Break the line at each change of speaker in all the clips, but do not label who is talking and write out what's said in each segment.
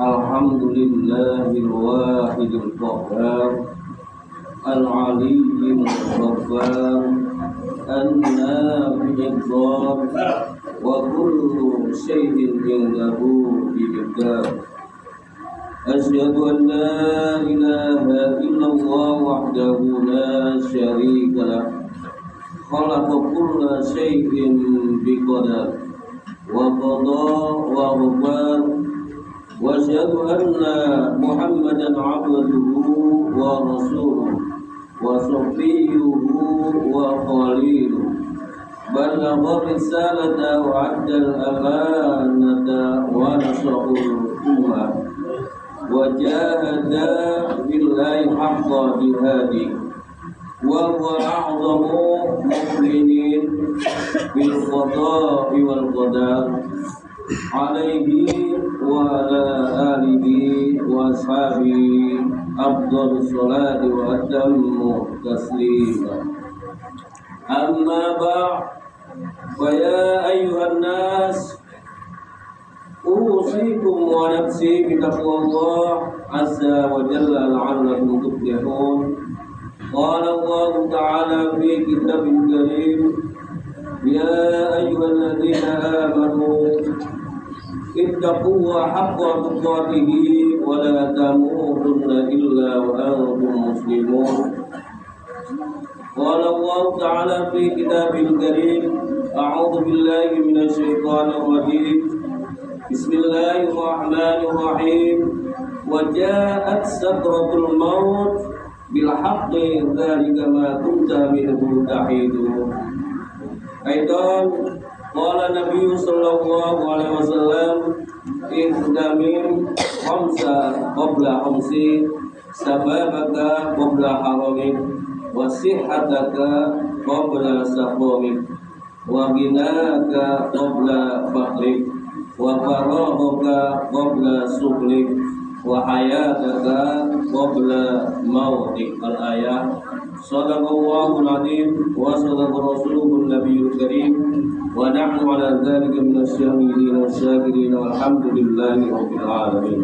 Alhamdulillahil wahidil qahhar al-aliyyil ghaffar an-nafi'id dhar wa kullu syai'in indahu biqadar. Asyhadu an la ilaha illallah wahdahu la syarika lah, khalaqa kulla syai'in biqadar wa qada wa ghafar. Wa asyhadu anna Muhammadan abduhu wa rasuluhu wa safiyyuhu wa khaliluhu, balagha risalata wa addal amanata wa nasahul ummah wa jahada billahi haqqa jihadi wa huwa a'zamu mu'minin bil qada'i wal qadar alaihi wa ala alihi wa ashabihi afdhalus salati wa atammu taslima. Amma ba'd, fa ya ayyuhan nas, usikum wa nafsi bi taqwallah azza wa jalla la'allakum tuflihun. Qala Allah ta'ala fi kitabil karim, ya ayyuhalladzina amanu ittaqullaha haqqa tuqatih wa la tamutunna illa wa antum muslimun. Qala Allah ta'ala fi kitabil karim, a'udzu billahi minasy syaithanir rajim. Bismillahirrahmanirrahim. Wa ja'at sakratul maut bil haqqi dzalika ma kunta minhu tahidun. Aidan qala Nabi sallallahu alaihi wasallam, ihdamin khamsa qabla khamsi, sababaka qabla haramik, wa sihhataka qabla saqamik, wa ghinaka qabla faqrik, wa faraghuka qabla sughlik, wa hayataka qabla mautik. Al-ayat. Shadaqallahul azim wa shadaqa rasuluhun nabiyul karim wa nahnu ala dzalika minasyahidin wasyakirin walhamdulillahi rabbil alamin.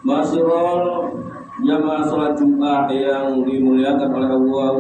Masyarul jamaah salat Jumat yang dimuliakan oleh Allah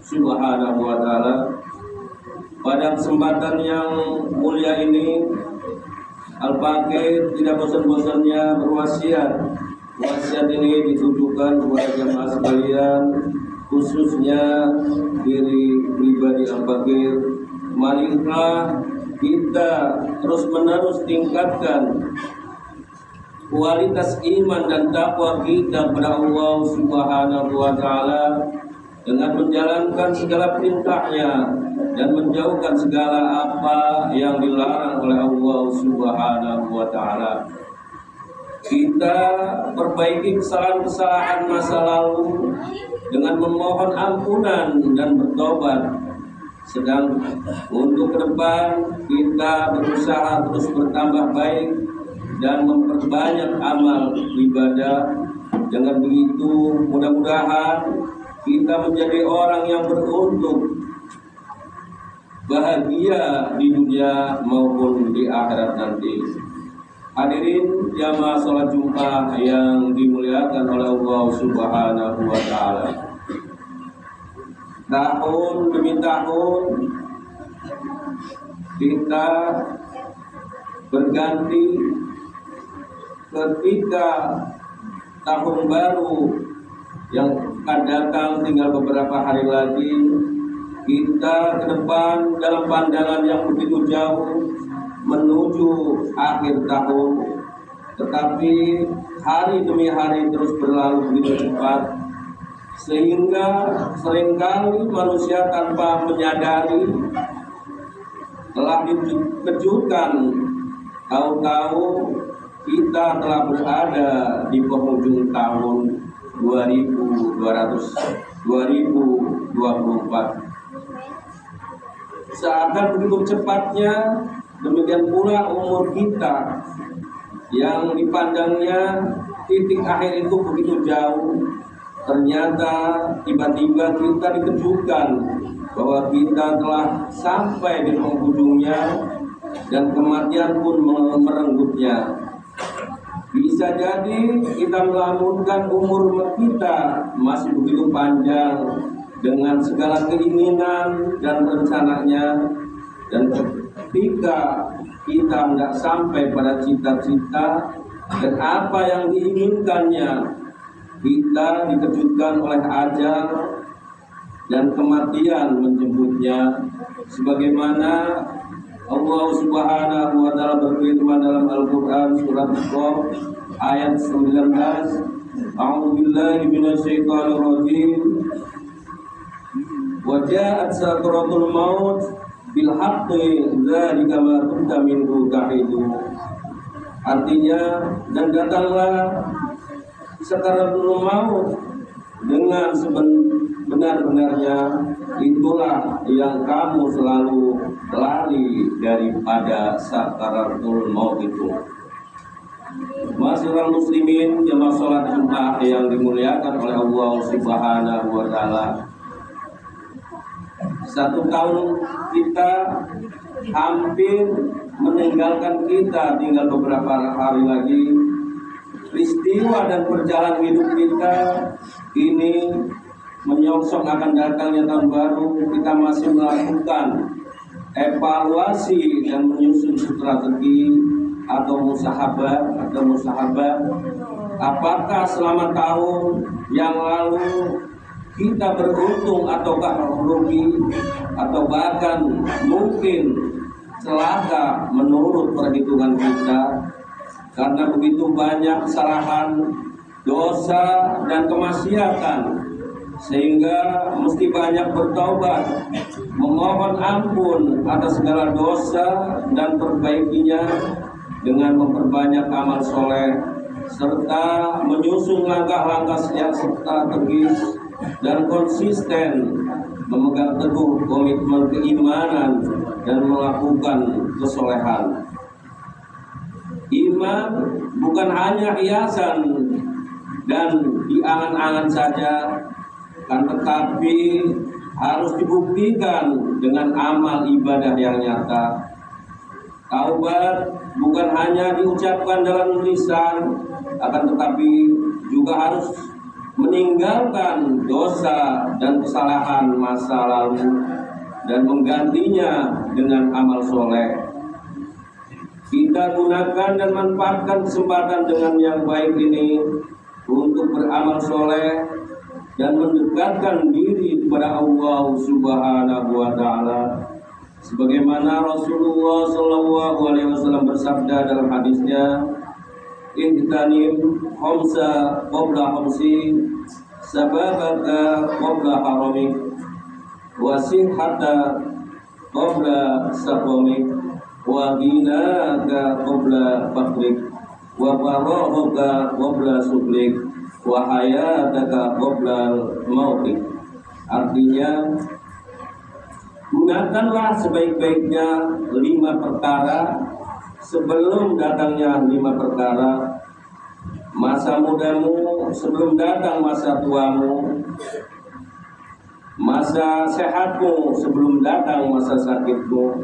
Subhanahu wa taala, pada kesempatan yang mulia ini Al-Faqih tidak bosan-bosannya berwasiat. Wasiat ini ditujukan kepada jamaah sekalian, khususnya diri pribadi Al-Faqih. Marilah kita terus-menerus tingkatkan kualitas iman dan takwa kita kepada Allah Subhanahu wa taala dengan menjalankan segala perintahnya dan menjauhkan segala apa yang dilarang oleh Allah Subhanahu wa taala. Kita perbaiki kesalahan-kesalahan masa lalu dengan memohon ampunan dan bertobat. Sedang untuk ke depan kita berusaha terus bertambah baik dan memperbanyak amal ibadah. Dengan begitu mudah-mudahan kita menjadi orang yang beruntung, bahagia di dunia maupun di akhirat nanti. Hadirin jamaah salat Jumat yang dimuliakan oleh Allah Subhanahu wa taala. Tahun demi tahun kita berganti, ketika tahun baru yang akan datang tinggal beberapa hari lagi, kita ke depan dalam pandangan yang begitu jauh menuju akhir tahun, tetapi hari demi hari terus berlalu begitu cepat, sehingga seringkali manusia tanpa menyadari telah dikejutkan. Tahu-tahu kita telah berada di penghujung tahun 2024. Seakan begitu cepatnya, demikian pula umur kita yang dipandangnya titik akhir itu begitu jauh. Ternyata tiba-tiba kita dikejutkan bahwa kita telah sampai di penghujungnya dan kematian pun merenggutnya. Bisa jadi kita melamunkan umur kita masih begitu panjang dengan segala keinginan dan rencananya, dan ketika kita tidak sampai pada cita-cita dan apa yang diinginkannya, kita dikejutkan oleh ajal dan kematian menjemputnya, sebagaimana Allah Subhanahu wa taala berfirman dalam Al-Qur'an surat Qaf ayat 19, A'udzubillahi minasyaitonir rajim. Wa ja'at sakratul maut bil haqqi dzalika ma kunta minhu tahidu. Artinya, dan datanglah sakaratul maut dengan sebenar-benarnya, itulah yang kamu selalu lari daripada sakaratul maut itu. Masyarakat muslimin jemaah salat Jumat yang dimuliakan oleh Allah Subhanahu wa taala. 1 tahun kita hampir meninggalkan kita, tinggal beberapa hari lagi. Peristiwa dan perjalanan hidup kita ini menyongsong akan datangnya tahun baru. Kita masih melakukan evaluasi dan menyusun strategi atau musahabah apakah selama tahun yang lalu kita beruntung ataukah rugi, atau bahkan mungkin celaka menurut perhitungan kita, karena begitu banyak kesalahan, dosa dan kemaksiatan, sehingga mesti banyak bertaubat, memohon ampun atas segala dosa dan perbaikinya dengan memperbanyak amal soleh, serta menyusun langkah-langkah yang strategis dan konsisten, memegang teguh komitmen keimanan dan melakukan kesolehan. Iman bukan hanya hiasan dan diangan-angan saja, kan, tetapi harus dibuktikan dengan amal ibadah yang nyata. Taubat bukan hanya diucapkan dalam lisan, akan tetapi juga harus meninggalkan dosa dan kesalahan masa lalu dan menggantinya dengan amal soleh. Kita gunakan dan manfaatkan kesempatan dengan yang baik ini untuk beramal soleh dan mendekatkan diri kepada Allah Subhanahu wa taala, sebagaimana Rasulullah SAW bersabda dalam hadisnya, "Ihtanim khamsa qabla khamsi, sababaka qabla haramik, wa sihhata qabla saqamik, wa ghinaka qabla faqrik, wa faraghuka qabla suklik, wa hayataka qabla mautik." Artinya, gunakanlah sebaik-baiknya 5 perkara sebelum datangnya 5 perkara. Masa mudamu sebelum datang masa tuamu, masa sehatmu sebelum datang masa sakitmu,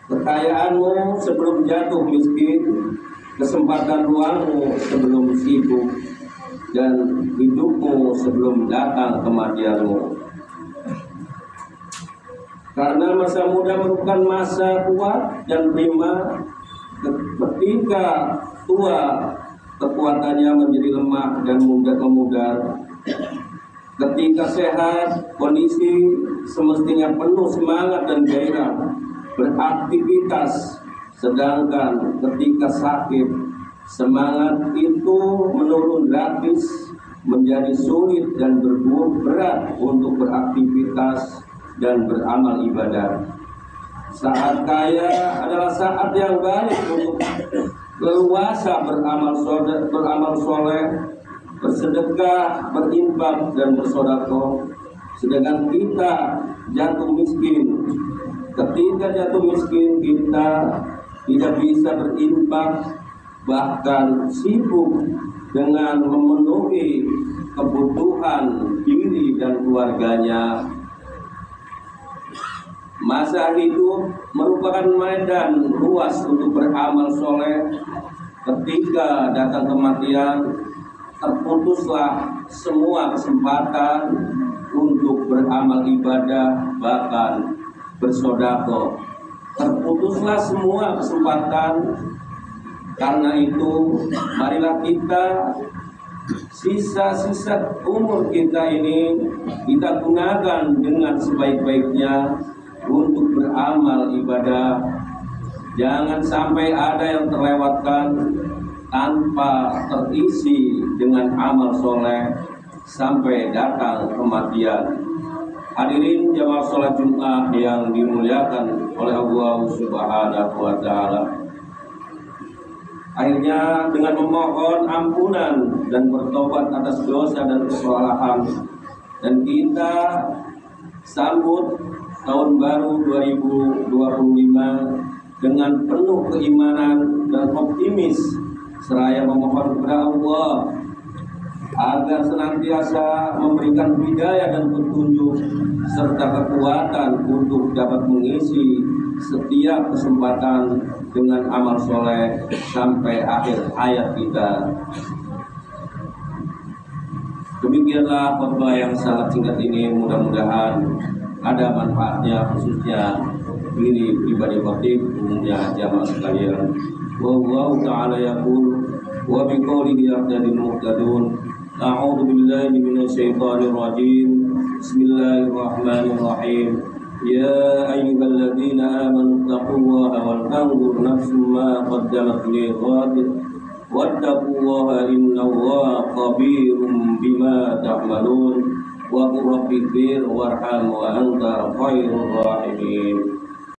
kekayaanmu sebelum jatuh miskin, kesempatan luangmu sebelum sibuk, dan hidupmu sebelum datang kematianmu. Karena masa muda merupakan masa kuat dan prima. Ketika tua, kekuatannya menjadi lemah dan mudah memudar. Ketika sehat, kondisi semestinya penuh semangat dan gairah beraktivitas. Sedangkan ketika sakit, semangat itu menurun drastis, menjadi sulit dan berat untuk beraktivitas dan beramal ibadah. Saat kaya adalah saat yang baik untuk leluasa beramal soleh, bersedekah, berinfak dan bersedekah. Sedangkan kita jatuh miskin. Ketika jatuh miskin kita tidak bisa berinfak, bahkan sibuk dengan memenuhi kebutuhan diri dan keluarganya. Masa hidup merupakan medan luas untuk beramal soleh. Ketika datang kematian, terputuslah semua kesempatan untuk beramal ibadah, bahkan bersedekah. Terputuslah semua kesempatan. Karena itu, marilah kita sisa-sisa umur kita ini kita gunakan dengan sebaik-baiknya untuk beramal ibadah. Jangan sampai ada yang terlewatkan tanpa terisi dengan amal soleh sampai datang kematian. Hadirin jamaah sholat Jumat yang dimuliakan oleh Allah Subhanahu wa Ta'ala. Akhirnya dengan memohon ampunan dan bertobat atas dosa dan kesalahan, dan kita sambut tahun baru 2025 dengan penuh keimanan dan optimis, seraya memohon kepada Allah agar senantiasa memberikan hidayah dan petunjuk serta kekuatan untuk dapat mengisi setiap kesempatan dengan amal soleh sampai akhir hayat kita. Demikianlah khotbah yang sangat singkat ini, mudah-mudahan ada manfaatnya, khususnya diri pribadi khotib, umumnya jamaah sekalian. Wallahu ta'ala yaqul wa biqaulihi yahtadil muhtadun. A'udzu billahi minasyaitonir rajim. Bismillahirrahmanirrahim. Ya ayyuhalladzina amanu taqullaha wal tanzur nafsum ma qaddamat lighad wattaqullaha innallaha khabirum bima ta'malun. Wa qur rabbir warham wa anta khairur rahimin.